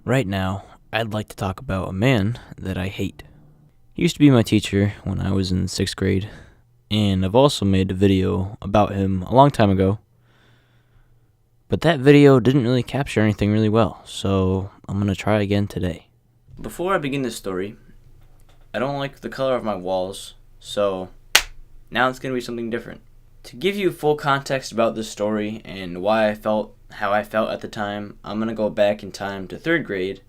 Right now, I'd like to talk about a man that I hate. He used to be my teacher when I was in 6th grade, and I've also made a video about him a long time ago, but that video didn't really capture anything really well, so I'm going to try again today. Before I begin this story, I don't like the color of my walls, so now it's going to be something different. To give you full context about this story and why I felt how I felt at the time, I'm going to go back in time to 3rd grade,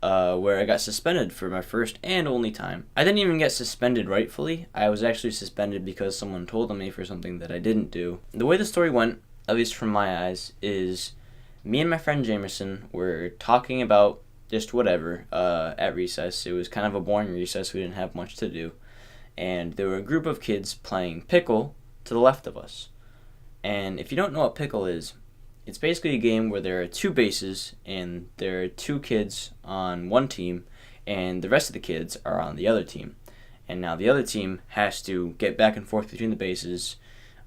where I got suspended for my first and only time. I didn't even get suspended rightfully. I was actually suspended because someone told on me for something that I didn't do. The way the story went, at least from my eyes, is me and my friend Jamerson were talking about just whatever at recess. It was kind of a boring recess. We didn't have much to do. And there were a group of kids playing pickle to the left of us. And if you don't know what pickle is, it's basically a game where there are 2 bases and there are 2 kids on one team and the rest of the kids are on the other team. And now the other team has to get back and forth between the bases,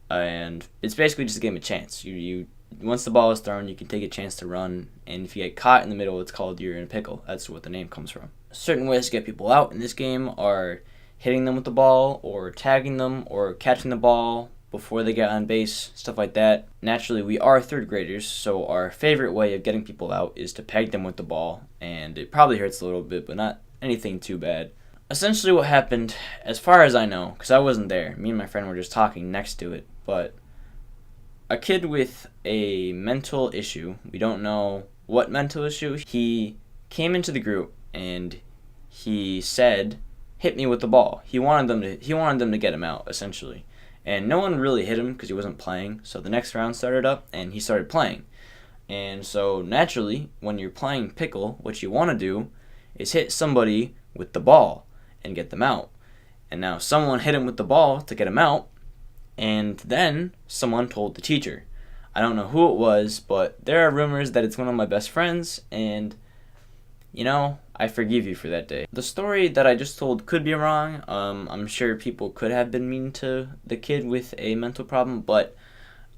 and it's basically just a game of chance. You once the ball is thrown, you can take a chance to run, and if you get caught in the middle, it's called you're in a pickle. That's what the name comes from. Certain ways to get people out in this game are hitting them with the ball, or tagging them, or catching the ball before they get on base, stuff like that. Naturally, we are 3rd graders, so our favorite way of getting people out is to peg them with the ball, and it probably hurts a little bit, but not anything too bad. Essentially what happened, as far as I know, because I wasn't there, me and my friend were just talking next to it, but a kid with a mental issue, we don't know what mental issue, he came into the group and he said, hit me with the ball. He wanted them to get him out, essentially. And no one really hit him because he wasn't playing, so the next round started up and he started playing. And so naturally, when you're playing pickle, what you want to do is hit somebody with the ball and get them out. And now someone hit him with the ball to get him out, and then someone told the teacher. I don't know who it was, but there are rumors that it's one of my best friends, and I forgive you for that day. The story that I just told could be wrong. I'm sure people could have been mean to the kid with a mental problem, but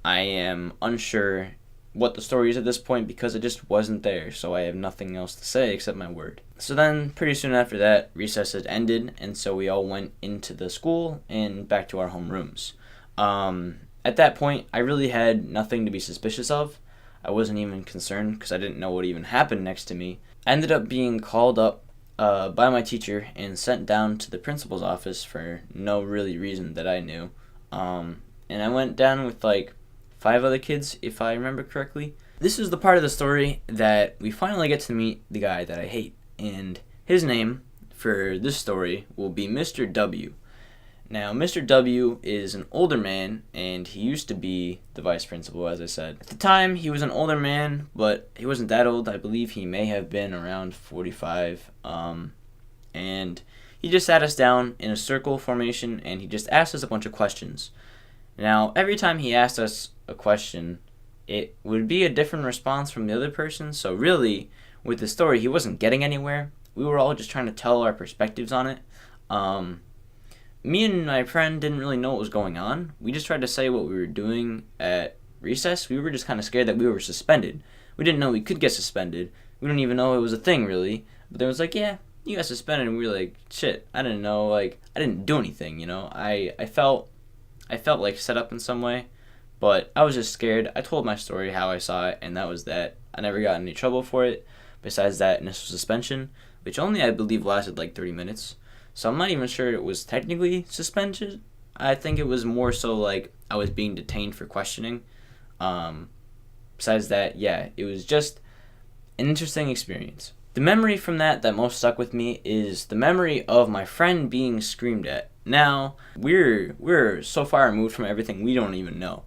I am unsure what the story is at this point because it just wasn't there, so I have nothing else to say except my word. So then, pretty soon after that, recess had ended, and so we all went into the school and back to our homerooms. At that point, I really had nothing to be suspicious of. I wasn't even concerned because I didn't know what even happened next to me. I ended up being called up by my teacher and sent down to the principal's office for no really reason that I knew. And I went down with like 5 other kids, if I remember correctly. This is the part of the story that we finally get to meet the guy that I hate. And his name for this story will be Mr. W. Now, Mr. W is an older man, and he used to be the vice principal, as I said. At the time, he was an older man, but he wasn't that old. I believe he may have been around 45. And he just sat us down in a circle formation, and he just asked us a bunch of questions. Now, every time he asked us a question, it would be a different response from the other person. So really, with the story, he wasn't getting anywhere. We were all just trying to tell our perspectives on it. Me and my friend didn't really know what was going on. We just tried to say what we were doing at recess. We were just kind of scared that we were suspended. We didn't know we could get suspended. We didn't even know it was a thing, really. But they was like, yeah, you got suspended. And we were like, shit, I didn't know. Like, I didn't do anything, I felt like set up in some way. But I was just scared. I told my story, how I saw it, and that was that. I never got in any trouble for it. Besides that initial suspension, which only, I believe, lasted like 30 minutes. So I'm not even sure it was technically suspension. I think it was more so like I was being detained for questioning. Besides that, yeah, it was just an interesting experience. The memory from that most stuck with me is the memory of my friend being screamed at. Now, we're so far removed from everything we don't even know.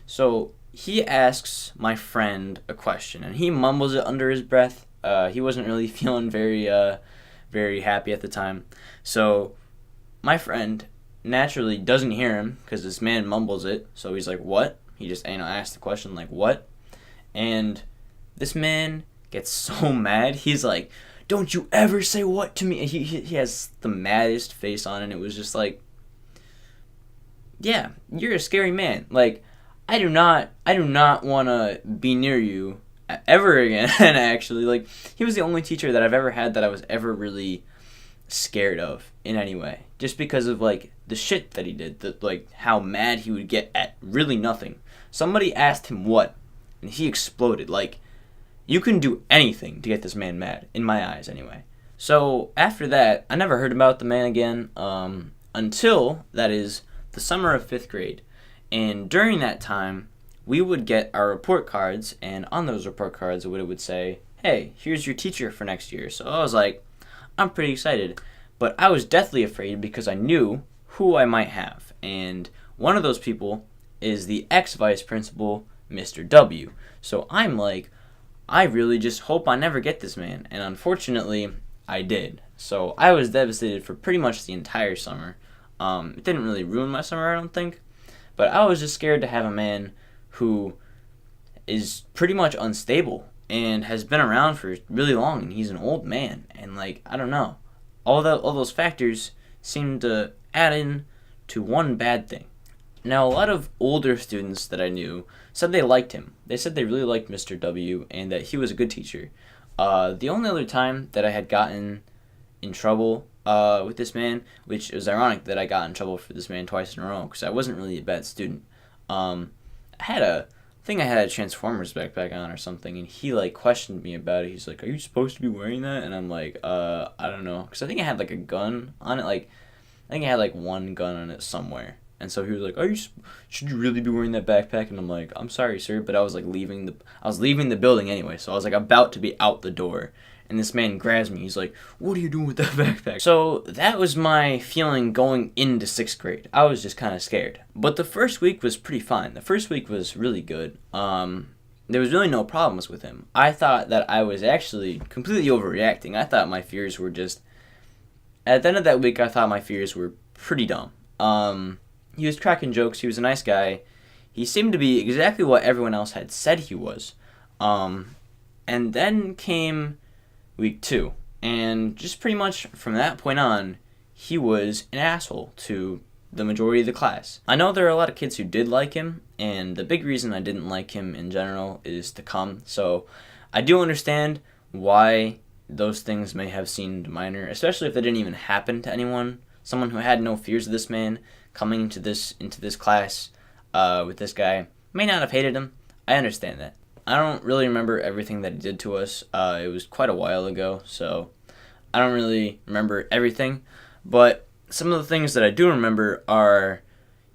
So he asks my friend a question, and he mumbles it under his breath. He wasn't really feeling very happy at the time. So my friend naturally doesn't hear him because this man mumbles it. So he's like, what? He just asked the question like, what? And this man gets so mad. He's like, don't you ever say what to me. He has the maddest face on, and it was just like, yeah, you're a scary man. Like, I do not want to be near you ever again. Actually, like, he was the only teacher that I've ever had that I was ever really scared of in any way, just because of like the shit that he did, like how mad he would get at really nothing. Somebody asked him what, and he exploded. Like, you can do anything to get this man mad, in my eyes anyway. So after that, I never heard about the man again, until, that is, the summer of 5th grade. And during that time, we would get our report cards, and on those report cards, it would say, hey, here's your teacher for next year. So I was like, I'm pretty excited. But I was deathly afraid because I knew who I might have. And one of those people is the ex-vice principal, Mr. W. So I'm like, I really just hope I never get this man. And unfortunately, I did. So I was devastated for pretty much the entire summer. It didn't really ruin my summer, I don't think. But I was just scared to have a man who is pretty much unstable and has been around for really long, and he's an old man. And, like, I don't know. All those factors seem to add in to one bad thing. Now, a lot of older students that I knew said they liked him. They said they really liked Mr. W and that he was a good teacher. The only other time that I had gotten in trouble with this man, which was ironic that I got in trouble for this man twice in a row because I wasn't really a bad student. I had a Transformers backpack on or something, and he like questioned me about it. He's like, "Are you supposed to be wearing that?" And I'm like, I don't know, because I think I had like a gun on it. Like, I think I had like one gun on it somewhere. And so he was like, should you really be wearing that backpack? And I'm like, I'm sorry, sir, but I was leaving the building anyway. So I was like about to be out the door. And this man grabs me. He's like, what are you doing with that backpack? So that was my feeling going into 6th grade. I was just kind of scared. But the first week was pretty fine. The first week was really good. There was really no problems with him. I thought that I was actually completely overreacting. I thought my fears were just... At the end of that week, I thought my fears were pretty dumb. He was cracking jokes. He was a nice guy. He seemed to be exactly what everyone else had said he was. And then came week 2. And just pretty much from that point on, he was an asshole to the majority of the class. I know there are a lot of kids who did like him, and the big reason I didn't like him in general is to come. So I do understand why those things may have seemed minor, especially if they didn't even happen to anyone. Someone who had no fears of this man coming into this class with this guy may not have hated him. I understand that. I don't really remember everything that he did to us. It was quite a while ago, so I don't really remember everything. But some of the things that I do remember are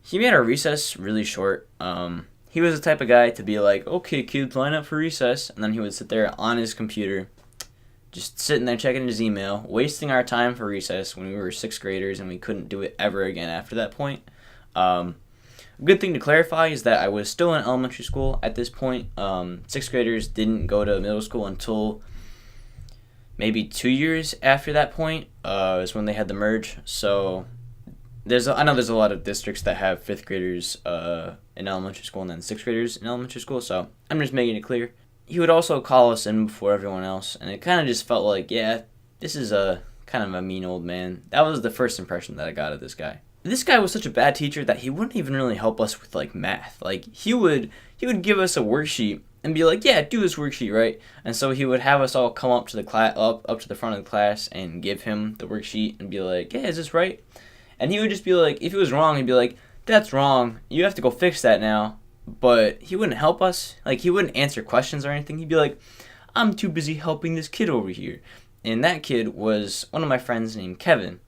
he made our recess really short. He was the type of guy to be like, okay, kids, line up for recess. And then he would sit there on his computer, just sitting there checking his email, wasting our time for recess when we were 6th graders and we couldn't do it ever again after that point. A good thing to clarify is that I was still in elementary school at this point. 6th graders didn't go to middle school until maybe 2 years after that point is when they had the merge. So I know there's a lot of districts that have 5th graders in elementary school and then 6th graders in elementary school, so I'm just making it clear. He would also call us in before everyone else, and it kind of just felt like, yeah, this is a kind of a mean old man. That was the first impression that I got of this guy. This guy was such a bad teacher that he wouldn't even really help us with like math. Like he would give us a worksheet and be like, yeah, do this worksheet, right? And so he would have us all come up to the class, up to the front of the class, and give him the worksheet and be like, yeah, is this right? And he would just be like, if it was wrong, he'd be like, that's wrong. You have to go fix that now. But he wouldn't help us. Like, he wouldn't answer questions or anything. He'd be like, I'm too busy helping this kid over here. And that kid was one of my friends named Kevin.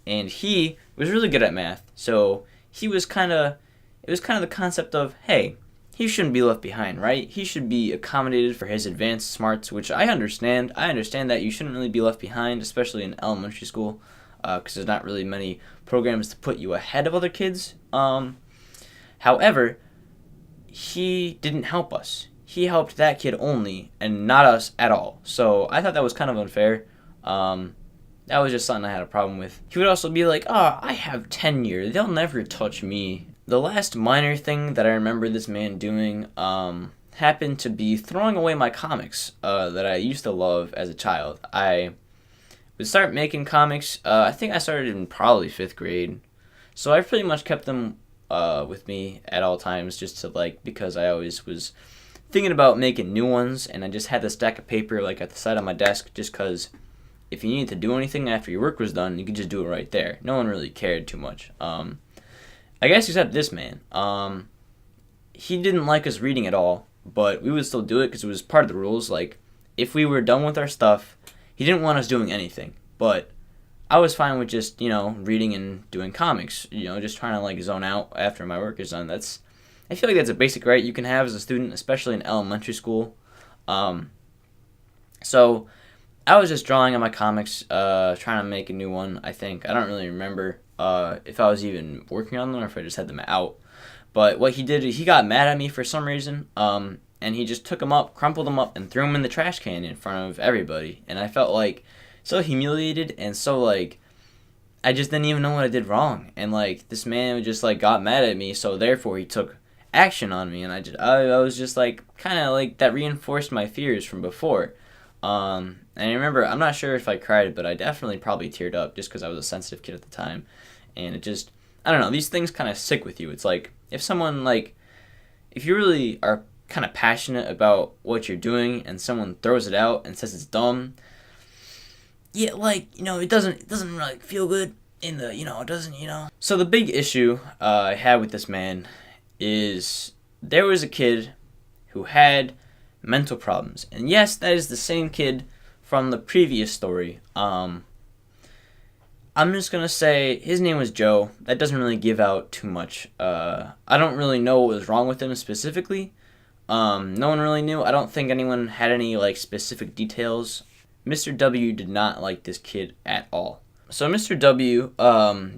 And he was really good at math. So it was kind of the concept of, hey, he shouldn't be left behind, right? He should be accommodated for his advanced smarts, which I understand. I understand that you shouldn't really be left behind, especially in elementary school, because there's not really many programs to put you ahead of other kids. However, he didn't help us. He helped that kid only, and not us at all. So I thought that was kind of unfair. That was just something I had a problem with. He would also be like, I have tenure. They'll never touch me. The last minor thing that I remember this man doing happened to be throwing away my comics that I used to love as a child. I would start making comics. I think I started in probably 5th grade. So I pretty much kept them with me at all times just to because I always was thinking about making new ones, and I just had this stack of paper like at the side of my desk just because if you needed to do anything after your work was done, you could just do it right there. No one really cared too much. I guess except this man. He didn't like us reading at all, but we would still do it because it was part of the rules. Like, if we were done with our stuff, he didn't want us doing anything. But I was fine with just, reading and doing comics. Just trying to, like, zone out after my work is done. I feel like that's a basic right you can have as a student, especially in elementary school. So I was just drawing on my comics, trying to make a new one, I think. I don't really remember if I was even working on them or if I just had them out. But what he did, he got mad at me for some reason, and he just took them up, crumpled them up, and threw them in the trash can in front of everybody. And I felt, like, so humiliated and so, like, I just didn't even know what I did wrong. And, like, this man just, like, got mad at me, so therefore he took action on me. And I was just, like, kind of, like, that reinforced my fears from before. And I remember, I'm not sure if I cried, but I definitely probably teared up just because I was a sensitive kid at the time. And it just, I don't know, these things kind of stick with you. It's like, if someone, like, if you really are kind of passionate about what you're doing and someone throws it out and says it's dumb, yeah, like, it doesn't really feel good in the, it doesn't. So the big issue I had with this man is there was a kid who had mental problems. And yes, that is the same kid from the previous story. I'm just going to say his name was Joe. That doesn't really give out too much. I don't really know what was wrong with him specifically. No one really knew. I don't think anyone had any, like, specific details. Mr. W did not like this kid at all. So Mr. W,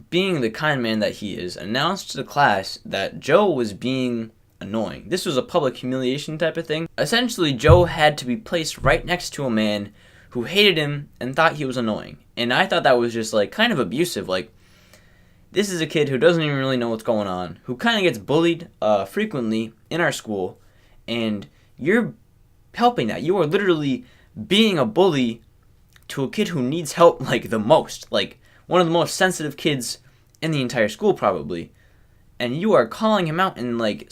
being the kind man that he is, announced to the class that Joe was being annoying. This was a public humiliation type of thing. Essentially, Joe had to be placed right next to a man who hated him and thought he was annoying. And I thought that was just, like, kind of abusive. Like, this is a kid who doesn't even really know what's going on, who kind of gets bullied frequently in our school, and you're helping that. You are literally being a bully to a kid who needs help, like, the most. Like, one of the most sensitive kids in the entire school, probably. And you are calling him out and, like,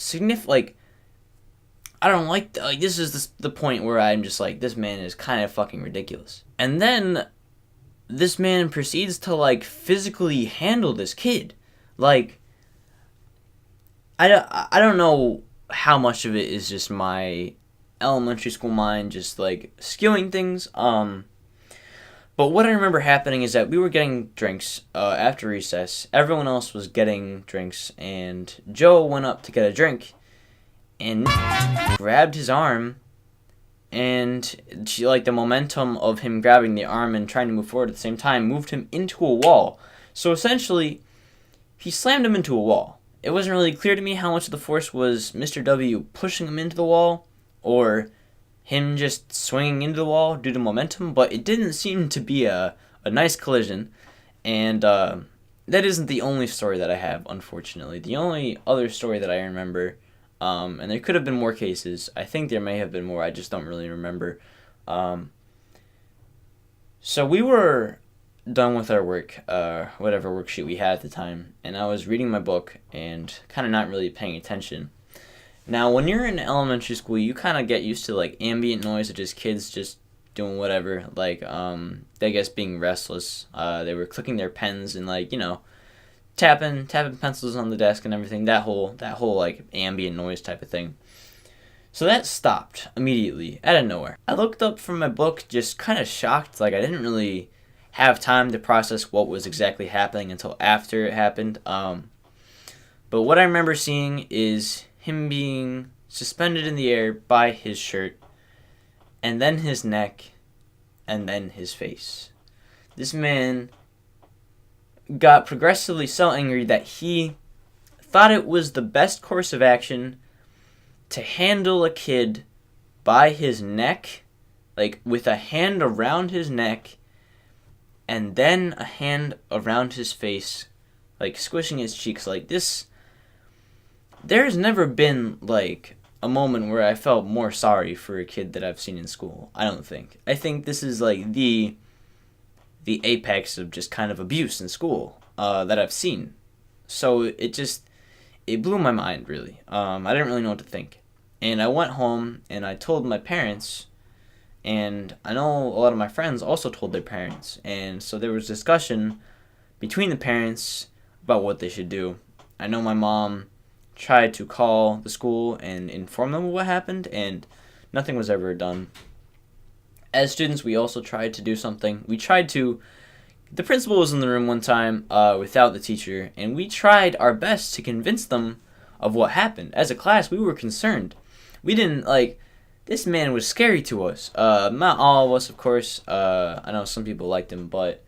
I don't like this is the point where I'm just like, this man is kind of fucking ridiculous. And then this man proceeds to, like, physically handle this kid. Like, I don't know how much of it is just my elementary school mind just, like, skewing things. But what I remember happening is that we were getting drinks after recess. Everyone else was getting drinks, and Joe went up to get a drink and grabbed his arm, and she, like, the momentum of him grabbing the arm and trying to move forward at the same time moved him into a wall. So essentially, he slammed him into a wall. It wasn't really clear to me how much of the force was Mr. W pushing him into the wall or him just swinging into the wall due to momentum, but it didn't seem to be a nice collision. And that isn't the only story that I have, unfortunately. The only other story that I remember, and there could have been more cases. I think there may have been more. I just don't really remember. So we were done with our work, whatever worksheet we had at the time, and I was reading my book and kind of not really paying attention. Now, when you're in elementary school, you kind of get used to, like, ambient noise of just kids just doing whatever. Like, I guess being restless. They were clicking their pens and, like, tapping pencils on the desk and everything. That whole like ambient noise type of thing. So that stopped immediately out of nowhere. I looked up from my book, just kind of shocked. Like, I didn't really have time to process what was exactly happening until after it happened. But what I remember seeing is him being suspended in the air by his shirt, and then his neck, and then his face. This man got progressively so angry that he thought it was the best course of action to handle a kid by his neck, like with a hand around his neck, and then a hand around his face, like squishing his cheeks like this. There's never been, like, a moment where I felt more sorry for a kid that I've seen in school. I don't think. I think this is, like, the apex of just kind of abuse in school that I've seen. So it blew my mind, really. I didn't really know what to think. And I went home and I told my parents, and I know a lot of my friends also told their parents. And so there was discussion between the parents about what they should do. I know my mom tried to call the school and inform them of what happened, and nothing was ever done. As students, we also tried to do something. The principal was in the room one time without the teacher, and we tried our best to convince them of what happened. As a class, we were concerned. We didn't, this man was scary to us. Not all of us, of course. I know some people liked him, but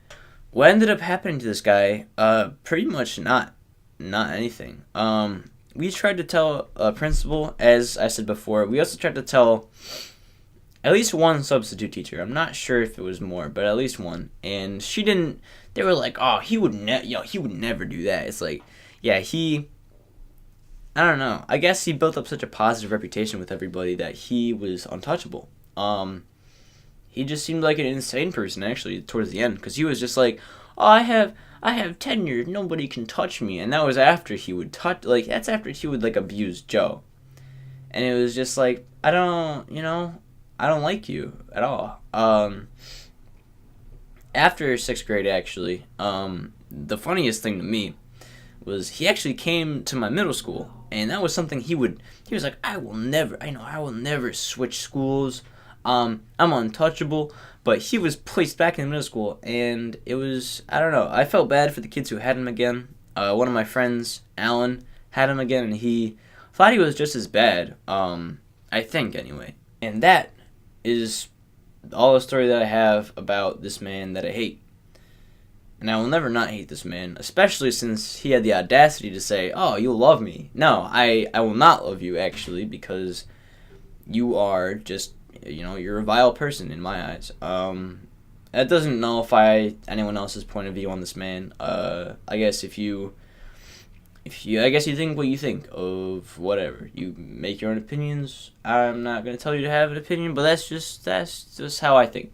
what ended up happening to this guy, pretty much not anything. We tried to tell a principal, as I said before. We also tried to tell at least one substitute teacher. I'm not sure if it was more, but at least one. And she didn't. They were like, "Oh, he would never do that." It's like, yeah, I don't know. I guess he built up such a positive reputation with everybody that he was untouchable. He just seemed like an insane person actually towards the end, because he was just like, "Oh, I have tenure. Nobody can touch me," and that was after he would that's after he would abuse Joe, and it was just like, I don't like you at all. After sixth grade, actually, the funniest thing to me was he actually came to my middle school, and that was something he was like, I will never switch schools. I'm untouchable. But he was placed back in middle school, and it was, I don't know, I felt bad for the kids who had him again. One of my friends, Alan, had him again, and he thought he was just as bad, I think, anyway. And that is all the story that I have about this man that I hate. And I will never not hate this man, especially since he had the audacity to say, "Oh, you'll love me." No, I will not love you, actually, because you are just, you're a vile person in my eyes. That doesn't nullify anyone else's point of view on this man. I guess if you think what you think of whatever. You make your own opinions. I'm not gonna tell you to have an opinion, but that's just how I think.